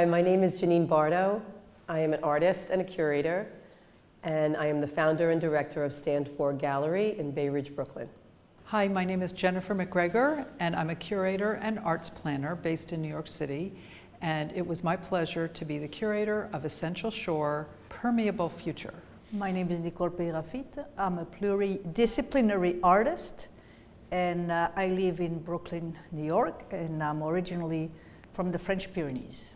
Hi, my name is Jeannine Bardo. I am an artist and a curator, and I am the founder and director of Stand For Gallery in Bay Ridge, Brooklyn. Hi, my name is Jennifer McGregor, and I'm a curator and arts planner based in New York City. And it was my pleasure to be the curator of Essential Shore Permeable Future. My name is Nicole Peyrafitte. I'm a pluridisciplinary artist, and I live in Brooklyn, New York, and I'm originally from the French Pyrenees.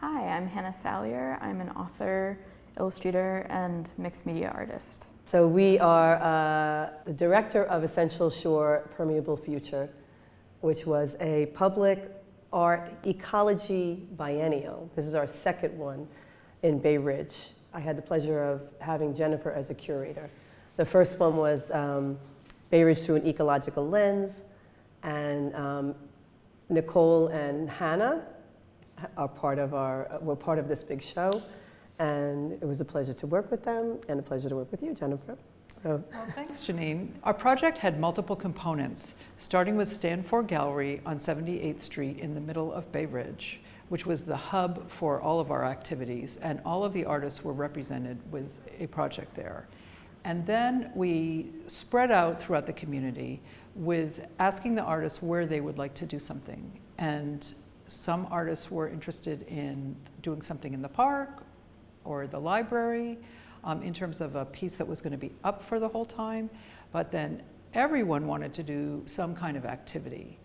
Hi, I'm Hannah Salyer. I'm an author, illustrator, and mixed media artist. So we are the director of Essential Shore Permeable Future, which was a public art ecology biennial. This is our second one in Bay Ridge. I had the pleasure of having Jennifer as a curator. The first one was Bay Ridge through an ecological lens, and Nicole and Hannah are were part of this big show, and it was a pleasure to work with them and a pleasure to work with you, Jennifer. So. Well, thanks, Jeannine. Our project had multiple components, starting with Stand For Gallery on 78th Street in the middle of Bay Ridge, which was the hub for all of our activities, and all of the artists were represented with a project there. And then we spread out throughout the community with asking the artists where they would like to do something. And some artists were interested in doing something in the park or the library in terms of a piece that was going to be up for the whole time. But then everyone wanted to do some kind of activity.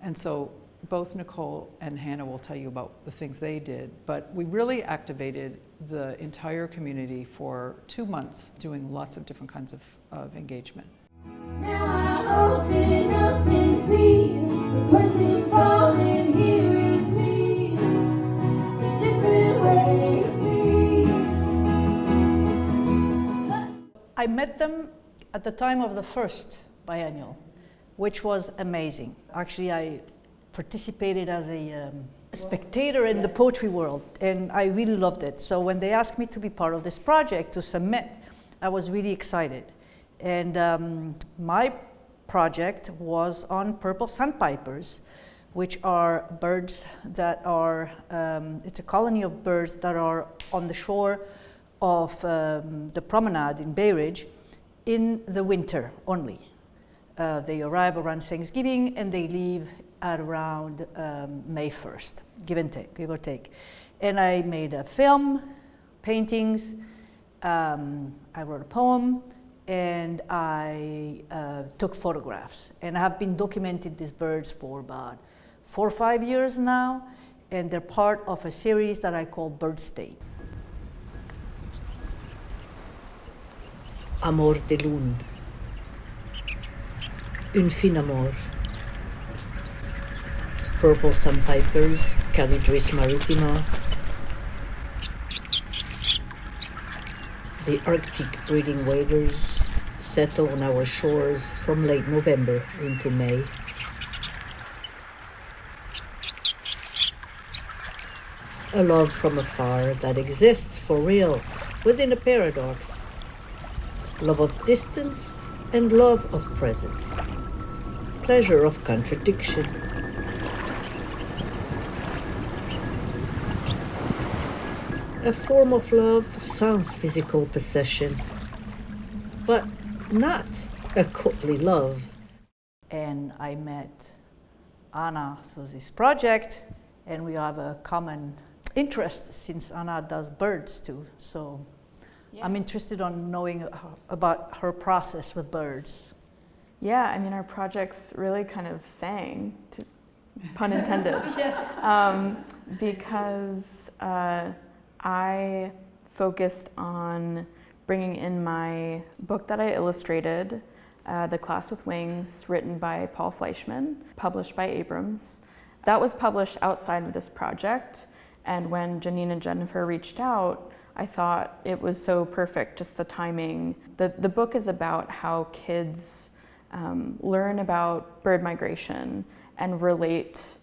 And so both Nicole and Hannah will tell you about the things they did, but we really activated the entire community for 2 months doing lots of different kinds of engagement. Now I open up and see the person falling here is me, a different way to be. I met them at the time of the first biennial, which was amazing. Actually, I participated as a spectator in the poetry world, and I really loved it. So when they asked me to be part of this project, to submit, I was really excited. And my project was on purple sandpipers, which are birds that are, it's a colony of birds that are on the shore of the promenade in Bay Ridge in the winter only. They arrive around Thanksgiving and they leave at around May 1st, give or take. And I made a film, paintings, I wrote a poem, and I took photographs. And I have been documenting these birds for about 4 or 5 years now, and they're part of a series that I call Bird State. Amor de lune, une fine amour. Purple sandpipers, Calidris maritima. The Arctic breeding waders settle on our shores from late November into May. A love from afar that exists for real within a paradox. Love of distance and love of presence. Pleasure of contradiction. A form of love sounds physical possession, but not a courtly love. And I met Anna through this project, and we have a common interest since Anna does birds too. So yeah. I'm interested in knowing about her process with birds. Yeah, I mean, our projects really kind of sang, pun intended. Yes. Because I focused on bringing in my book that I illustrated, The Class with Wings, written by Paul Fleischman, published by Abrams. That was published outside of this project, and when Jeannine and Jennifer reached out, I thought it was so perfect, just the timing. The book is about how kids learn about bird migration and relate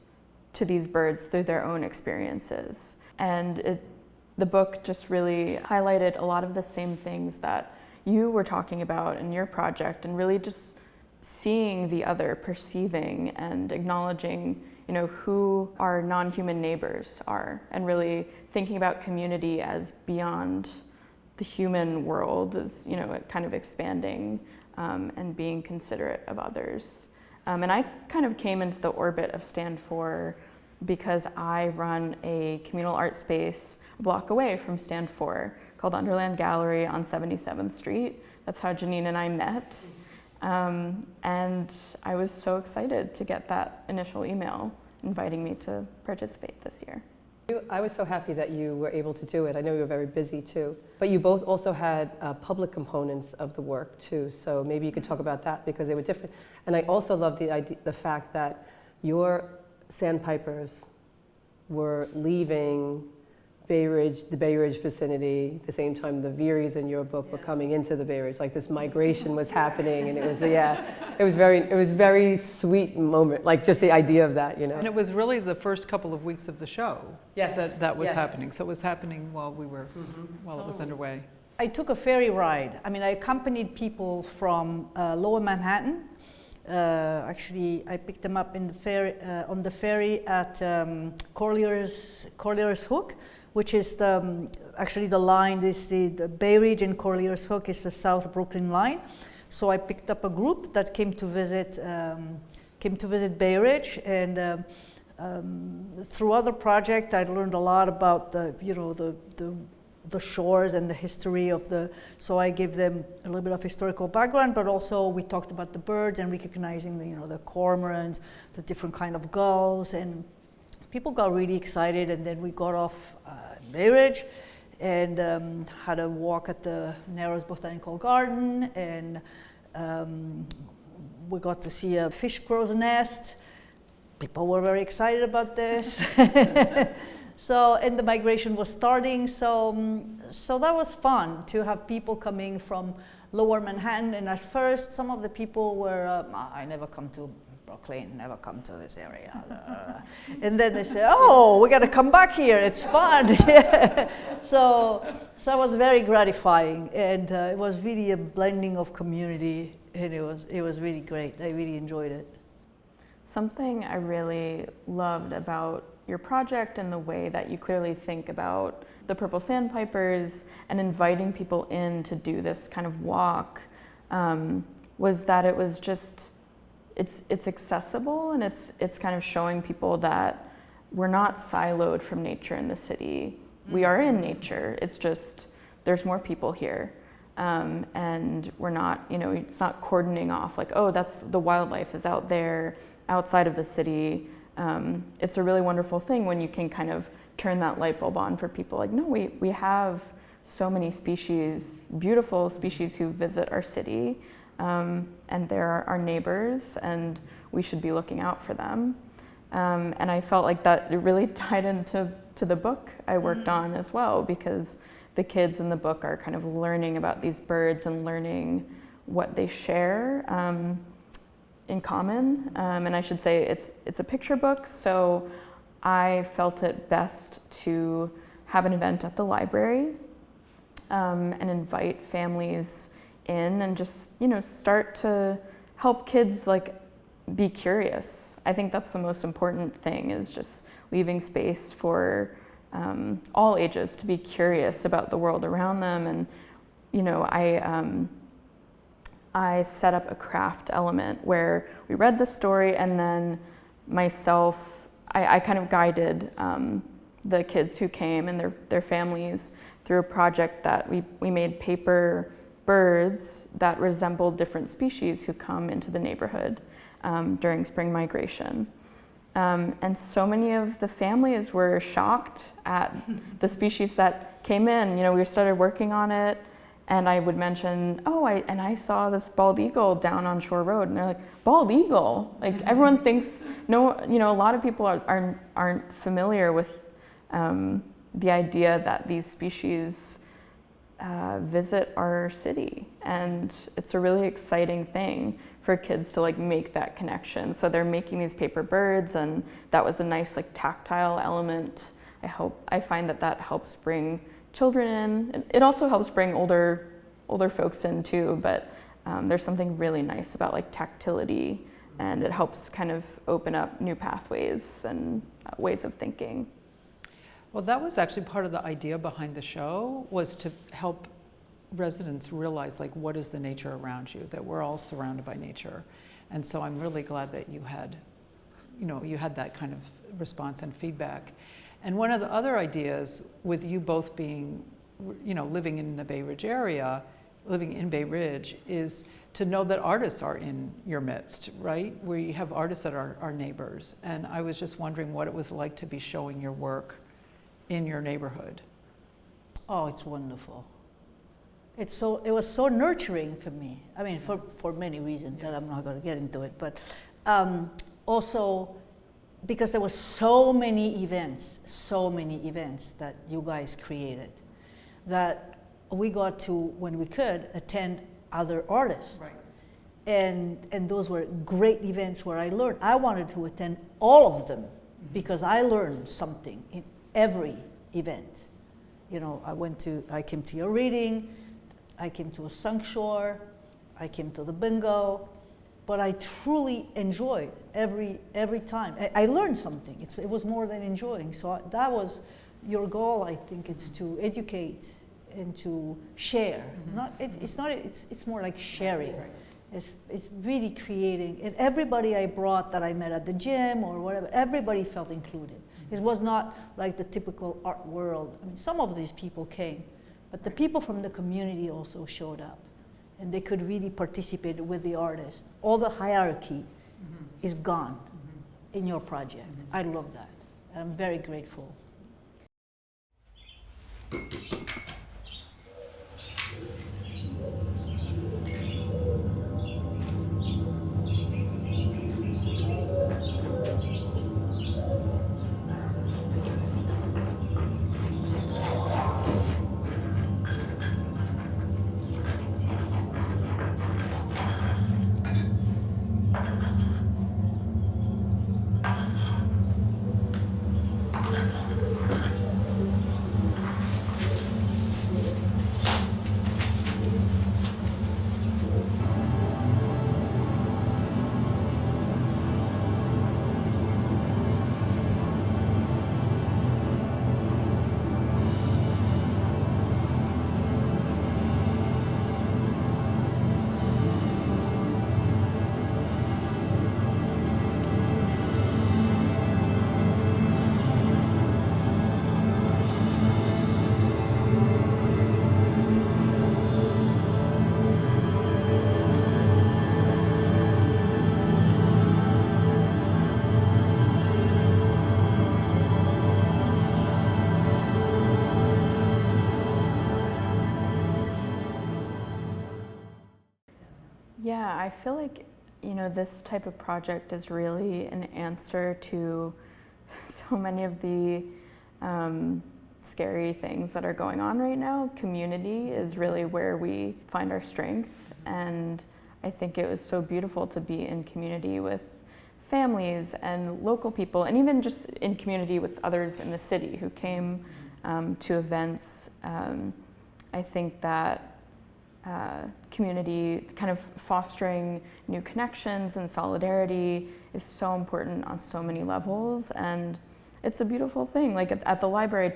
to these birds through their own experiences. And the book just really highlighted a lot of the same things that you were talking about in your project, and really just seeing the other, perceiving and acknowledging who our non-human neighbors are, and really thinking about community as beyond the human world, as kind of expanding and being considerate of others. And I kind of came into the orbit of Stand For because I run a communal art space a block away from Stand For called Underland Gallery on 77th Street. That's how Jeannine and I met. And I was so excited to get that initial email inviting me to participate this year. I was so happy that you were able to do it. I know you were very busy too. But you both also had public components of the work too, so maybe you could talk about that because they were different. And I also love the fact that your sandpipers were leaving the Bay Ridge vicinity, at the same time the Veeries in your book were coming into the Bay Ridge, like this migration was happening, and it was very sweet moment, like just the idea of that, And it was really the first couple of weeks of the show that was Yes. happening. So it was happening while it was underway. I took a ferry ride. I accompanied people from Lower Manhattan. Actually, I picked them up on the ferry at Corlear's Hook, which is actually the line. The Bay Ridge and Corlear's Hook is the South Brooklyn line. So I picked up a group that came to visit Bay Ridge, and through other projects, I learned a lot about the shores and the history of so I gave them a little bit of historical background, but also we talked about the birds and recognizing the cormorants, the different kind of gulls, and people got really excited. And then we got off Bay Ridge and had a walk at the Narrows Botanical Garden, and we got to see a fish crow's nest. People were very excited about this. So, and the migration was starting, so that was fun to have people coming from Lower Manhattan. And at first, some of the people were, I never come to Brooklyn, never come to this area. And then they said, oh, we got to come back here, it's fun. So it was very gratifying, and it was really a blending of community, and it was really great. I really enjoyed it. Something I really loved about your project and the way that you clearly think about the purple sandpipers and inviting people in to do this kind of walk was that it was just, it's accessible, and it's kind of showing people that we're not siloed from nature in the city. We are in nature, it's just there's more people here. And we're not, it's not cordoning off like, oh, that's the wildlife is out there outside of the city. It's a really wonderful thing when you can kind of turn that light bulb on for people. Like, no, we have so many species, beautiful species who visit our city, and they're our neighbors, and we should be looking out for them. And I felt like that it really tied into the book I worked on as well, because the kids in the book are kind of learning about these birds and learning what they share in common. And I should say it's a picture book, so I felt it best to have an event at the library and invite families in and just start to help kids be curious. I think that's the most important thing, is just leaving space for all ages to be curious about the world around them. And I set up a craft element where we read the story, and then myself, I kind of guided the kids who came and their families through a project that we made paper birds that resembled different species who come into the neighborhood during spring migration. And so many of the families were shocked at the species that came in. We started working on it, and I would mention, I saw this bald eagle down on Shore Road, and they're like, bald eagle? Like, everyone thinks, a lot of people aren't familiar with the idea that these species visit our city, and it's a really exciting thing for kids to make that connection. So they're making these paper birds, and that was a nice tactile element. I find that helps bring children in. It also helps bring older folks in too, but there's something really nice about tactility and it helps kind of open up new pathways and ways of thinking. Well, that was actually part of the idea behind the show, was to help residents realize, like, what is the nature around you, that we're all surrounded by nature. And so I'm really glad that you had that kind of response and feedback. And one of the other ideas, with you both being, living in the Bay Ridge area, living in Bay Ridge, is to know that artists are in your midst, right? We have artists that are our neighbors. And I was just wondering what it was like to be showing your work in your neighborhood. Oh, it's wonderful. It was so nurturing for me. I mean, for many reasons that I'm not going to get into it, but also because there were so many events that you guys created, that we got to, when we could, attend other artists. Right. And those were great events where I learned. I wanted to attend all of them because I learned something in every event. I came to your reading, I came to a sunk shore, I came to the bingo, but I truly enjoyed every time. I learned something. It was more than enjoying. So that was your goal, I think. It's to educate and to share. It's more like sharing. Right. It's really creating. And everybody I brought that I met at the gym or whatever, everybody felt included. It was not like the typical art world. I mean, some of these people came, but the people from the community also showed up, and they could really participate with the artist. All the hierarchy is gone in your project. I love that. I'm very grateful. Yeah, I feel like, this type of project is really an answer to so many of the scary things that are going on right now. Community is really where we find our strength, and I think it was so beautiful to be in community with families and local people, and even just in community with others in the city who came to events. I think that community, kind of fostering new connections and solidarity, is so important on so many levels, and it's a beautiful thing. Like at the library,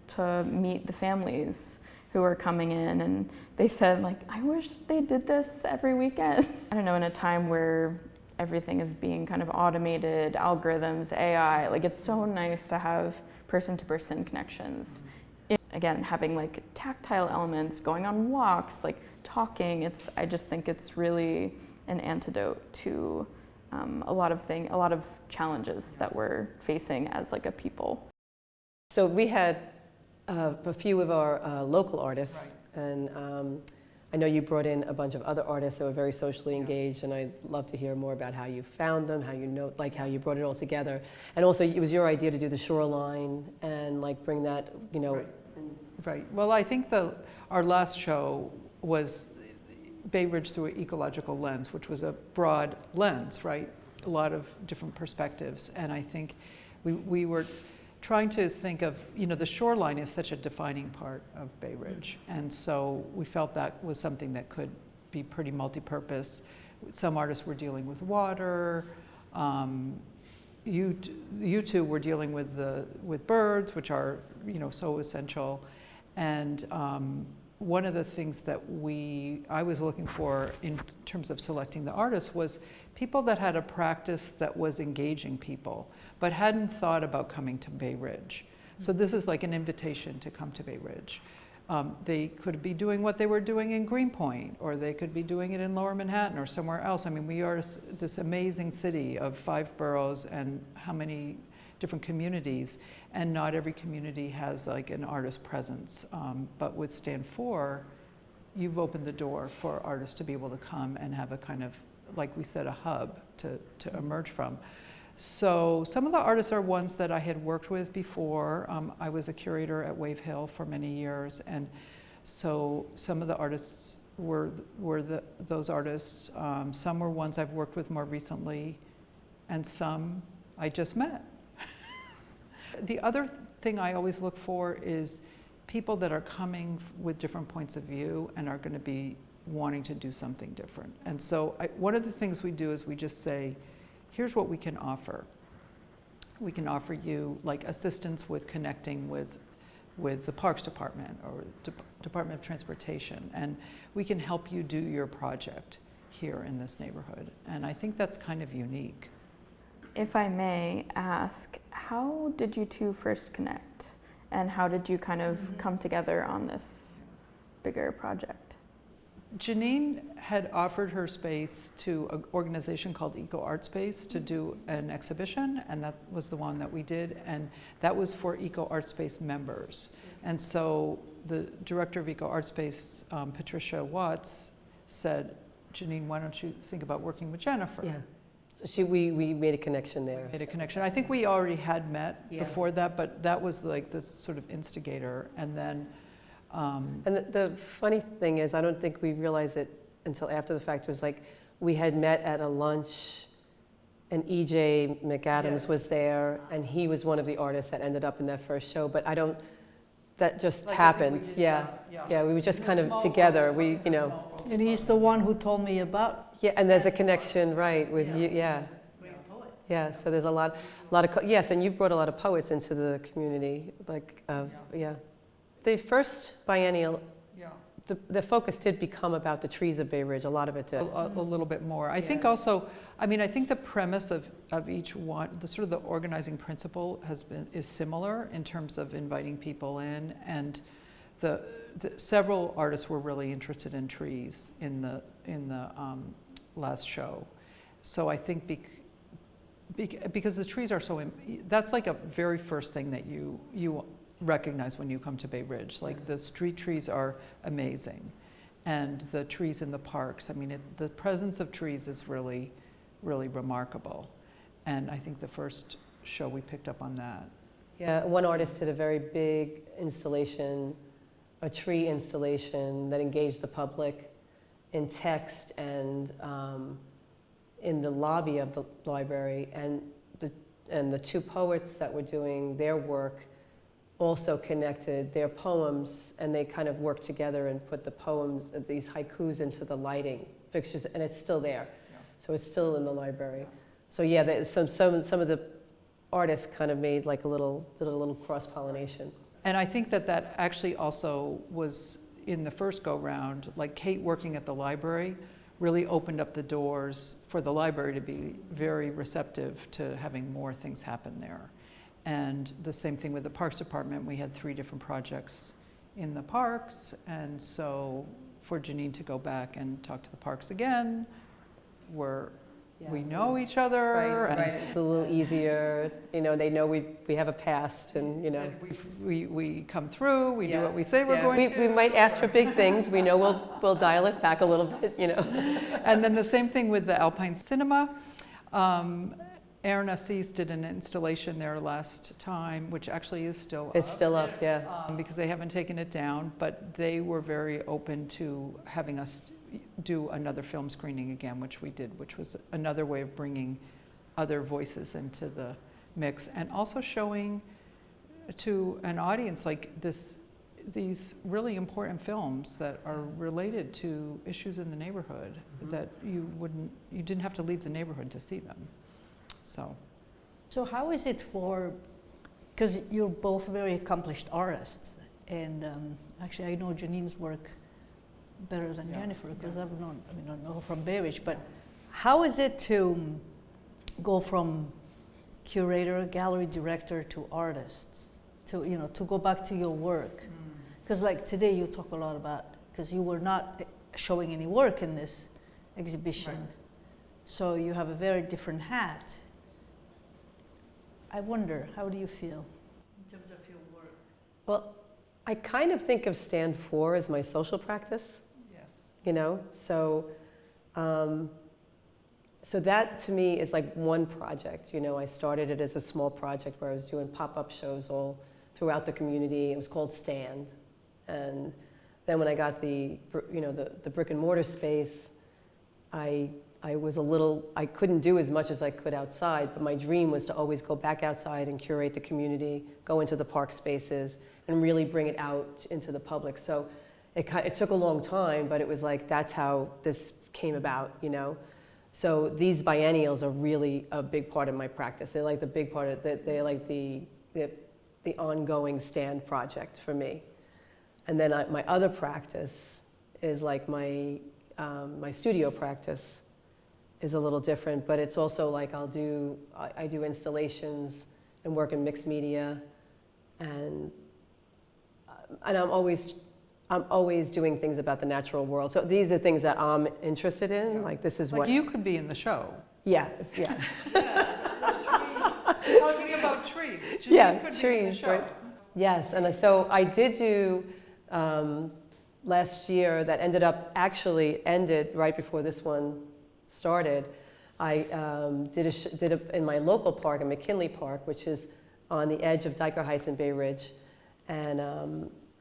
to meet the families who are coming in, and they said, like, I wish they did this every weekend. I don't know, in a time where everything is being kind of automated, algorithms, AI, like, it's so nice to have person-to-person connections. Again, having like tactile elements, going on walks, like talking, I just think it's really an antidote to a lot of challenges that we're facing as like a people. So we had a few of our local artists, right. And I know you brought in a bunch of other artists that were very socially engaged, and I'd love to hear more about how you found them, how you brought it all together. And also, it was your idea to do the shoreline and like bring that, Right. Well, I think our last show was Bay Ridge through an ecological lens, which was a broad lens, right? A lot of different perspectives. And I think we were trying to think of, the shoreline is such a defining part of Bay Ridge. And so we felt that was something that could be pretty multi-purpose, Some artists were dealing with water. You two were dealing with birds, which are, so essential. And one of the things that I was looking for in terms of selecting the artists was people that had a practice that was engaging people, but hadn't thought about coming to Bay Ridge. So this is like an invitation to come to Bay Ridge. They could be doing what they were doing in Greenpoint, or they could be doing it in Lower Manhattan or somewhere else. I mean, we are this amazing city of 5 boroughs and how many different communities, and not every community has like an artist presence. But with Stand For, you've opened the door for artists to be able to come and have a kind of, like we said, a hub to emerge from. So some of the artists are ones that I had worked with before. I was a curator at Wave Hill for many years, and so some of the artists were those artists. Some were ones I've worked with more recently, and some I just met. The other thing I always look for is people that are coming with different points of view and are going to be wanting to do something different. And so one of the things we do is we just say, here's what we can offer. We can offer you like assistance with connecting with the Parks Department or Department of Transportation, and we can help you do your project here in this neighborhood. And I think that's kind of unique. If I may ask, how did you two first connect? And how did you kind of come together on this bigger project? Jeannine had offered her space to an organization called Eco Art Space to do an exhibition, and that was the one that we did, and that was for Eco Art Space members. And so the director of Eco Art Space, Patricia Watts, said, Jeannine, why don't you think about working with Jennifer? Yeah. So we made a connection there. Made a connection. I think we already had met before that, but that was like the sort of instigator. And then and the funny thing is, I don't think we realized it until after the fact. It was like we had met at a lunch, and E.J. McAdams was there, and he was one of the artists that ended up in that first show. But that just like happened. Yeah, we were just kind of together. And he's the one who told me about. Yeah, and there's a connection, right, with you. Yeah. Yeah. So there's a lot of yes, and you've brought a lot of poets into the community, The first biennial, the focus did become about the trees of Bay Ridge. A lot of it did. A little bit more. I think also, I think the premise of each one, the sort of the organizing principle is similar in terms of inviting people in, and the several artists were really interested in trees in the last show. So I think because the trees are so, that's like a very first thing that you recognize when you come to Bay Ridge. Like the street trees are amazing, and the trees in the parks. The presence of trees is really, really remarkable. And I think the first show we picked up on that. Yeah, one artist did a very big installation, a tree installation that engaged the public in text and in the lobby of the library, and the two poets that were doing their work also connected their poems, and they kind of worked together and put the poems, these haikus, into the lighting fixtures, and it's still there. So it's still in the library. So yeah, some of the artists kind of made like did a little cross-pollination. And I think that actually also was in the first go-round, like Kate working at the library really opened up the doors for the library to be very receptive to having more things happen there. And the same thing with the Parks Department. We had 3 different projects in the parks, and so for Jeannine to go back and talk to the parks again, we know each other. Right. It's a little easier. They know we have a past, and And we come through. We do what we say we're going to. We might ask for big things. We know we'll dial it back a little bit. And then the same thing with the Alpine Cinema. Aaron Assis did an installation there last time, which actually is still up. It's still up, yeah. Because they haven't taken it down, but they were very open to having us do another film screening again, which we did, which was another way of bringing other voices into the mix, and also showing to an audience like this these really important films that are related to issues in the neighborhood that you didn't have to leave the neighborhood to see them. So how is it for, because you're both very accomplished artists, and actually I know Jeannine's work better than Jennifer, because I don't know her from Bay Ridge, but how is it to go from curator, gallery director to artist, to go back to your work? Because like today you talk a lot about, because you were not showing any work in this exhibition, so you have a very different hat. I wonder, how do you feel in terms of your work? Well, I kind of think of Stand For as my social practice. yes. So that to me is like one project. I started it as a small project where I was doing pop-up shows all throughout the community. It was called Stand. And then when I got the brick and mortar space, I couldn't do as much as I could outside, but my dream was to always go back outside and curate the community, go into the park spaces, and really bring it out into the public. So it took a long time, but it was like, that's how this came about, So these biennials are really a big part of my practice. They're like the big part of it. They're like the ongoing Stand project for me. And then my other practice is like my studio practice is a little different, but it's also like I do installations and work in mixed media, and I'm always doing things about the natural world. So these are things that I'm interested in. Yeah. Like this is Like what you could be in the show. Yeah. Talking about trees. Yeah, could be in the trees, show. right? Yes, and so I did do last year that actually ended right before this one started. I did it in my local park, in McKinley Park, which is on the edge of Dyker Heights and Bay Ridge, and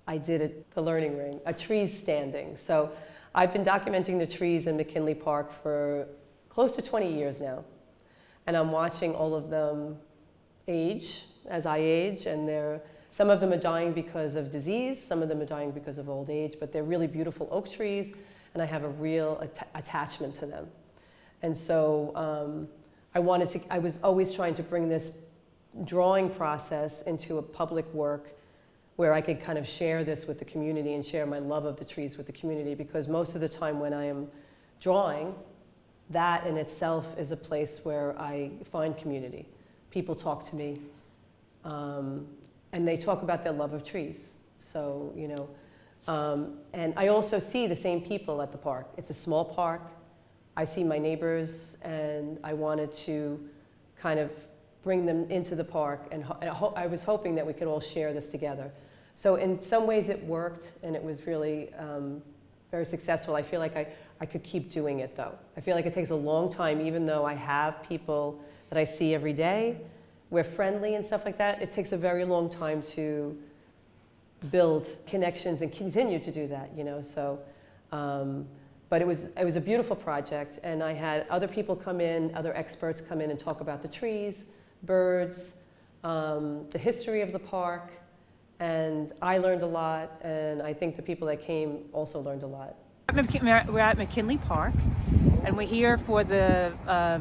I did the Learning Ring, a trees standing. So I've been documenting the trees in McKinley Park for close to 20 years now, and I'm watching all of them age as I age, and some of them are dying because of disease, some of them are dying because of old age, but they're really beautiful oak trees, and I have a real attachment to them. And so I was always trying to bring this drawing process into a public work where I could kind of share this with the community and share my love of the trees with the community, because most of the time when I am drawing, that in itself is a place where I find community. People talk to me, and they talk about their love of trees. So, and I also see the same people at the park. It's a small park. I see my neighbors, and I wanted to kind of bring them into the park, and I was hoping that we could all share this together. So in some ways it worked, and it was really very successful. I feel like I could keep doing it, though. I feel like it takes a long time, even though I have people that I see every day. We're friendly and stuff like that. It takes a very long time to build connections and continue to do that, So, but it was a beautiful project, and I had other people come in, other experts come in and talk about the trees, birds, the history of the park, and I learned a lot, and I think the people that came also learned a lot. We're at McKinley Park, and we're here for the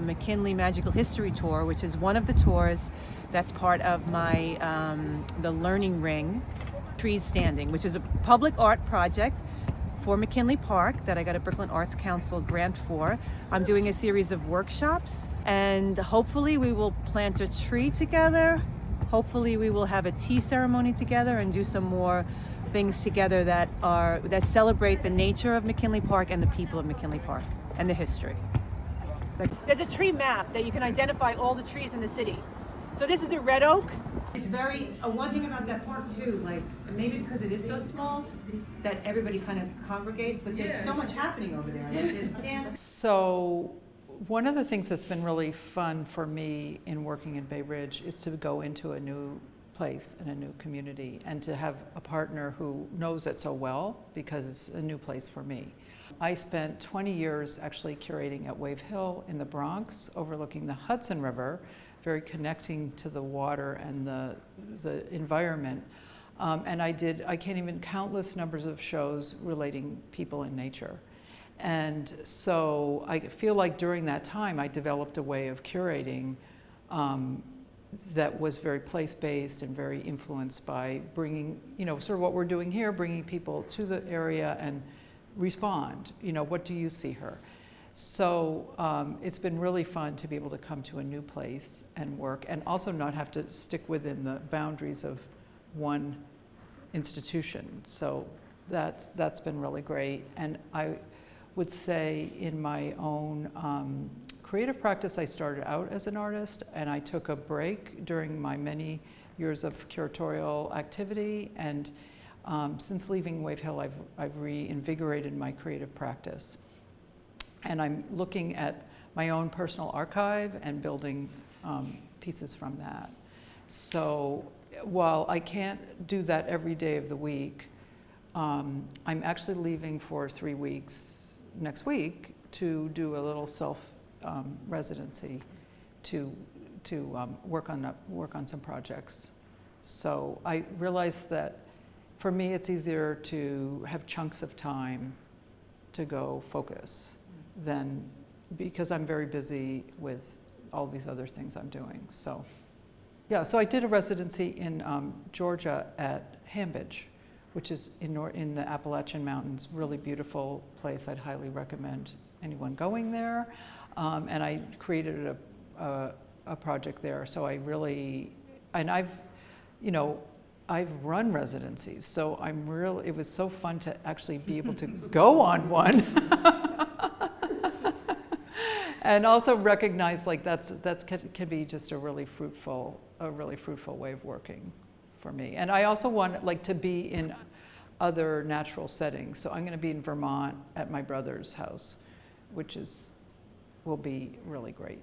McKinley Magical History Tour, which is one of the tours that's part of my the Learning Ring Trees Standing, which is a public art project for McKinley Park that I got a Brooklyn Arts Council grant for. I'm doing a series of workshops, and hopefully we will plant a tree together. Hopefully we will have a tea ceremony together and do some more things together that celebrate the nature of McKinley Park and the people of McKinley Park and the history. There's a tree map that you can identify all the trees in the city. So this is a red oak. It's very, one thing about that park too, like maybe because it is so small that everybody kind of congregates, but there's so much happening over there. Like there's dance. So one of the things that's been really fun for me in working in Bay Ridge is to go into a new place and a new community, and to have a partner who knows it so well, because it's a new place for me. I spent 20 years actually curating at Wave Hill in the Bronx, overlooking the Hudson River, very connecting to the water and the environment. And I can't even countless numbers of shows relating people and nature. And so I feel like during that time I developed a way of curating that was very place-based and very influenced by bringing, sort of what we're doing here, bringing people to the area and respond, what do you see her? So it's been really fun to be able to come to a new place and work, and also not have to stick within the boundaries of one institution. So that's been really great. And I would say in my own creative practice, I started out as an artist, and I took a break during my many years of curatorial activity. And since leaving Wave Hill, I've reinvigorated my creative practice. And I'm looking at my own personal archive and building pieces from that. So while I can't do that every day of the week, I'm actually leaving for 3 weeks next week to do a little residency to work on some projects. So I realized that for me it's easier to have chunks of time to go focus than, because I'm very busy with all these other things I'm doing. So yeah, so I did a residency in Georgia at Hambidge, which is in the Appalachian Mountains, really beautiful place. I'd highly recommend anyone going there. And I created a project there. So I really, and I've run residencies. So it was so fun to actually be able to go on one. And also recognize like that can be just a really fruitful way of working for me. And I also want to be in other natural settings. So I'm going to be in Vermont at my brother's house, which will be really great.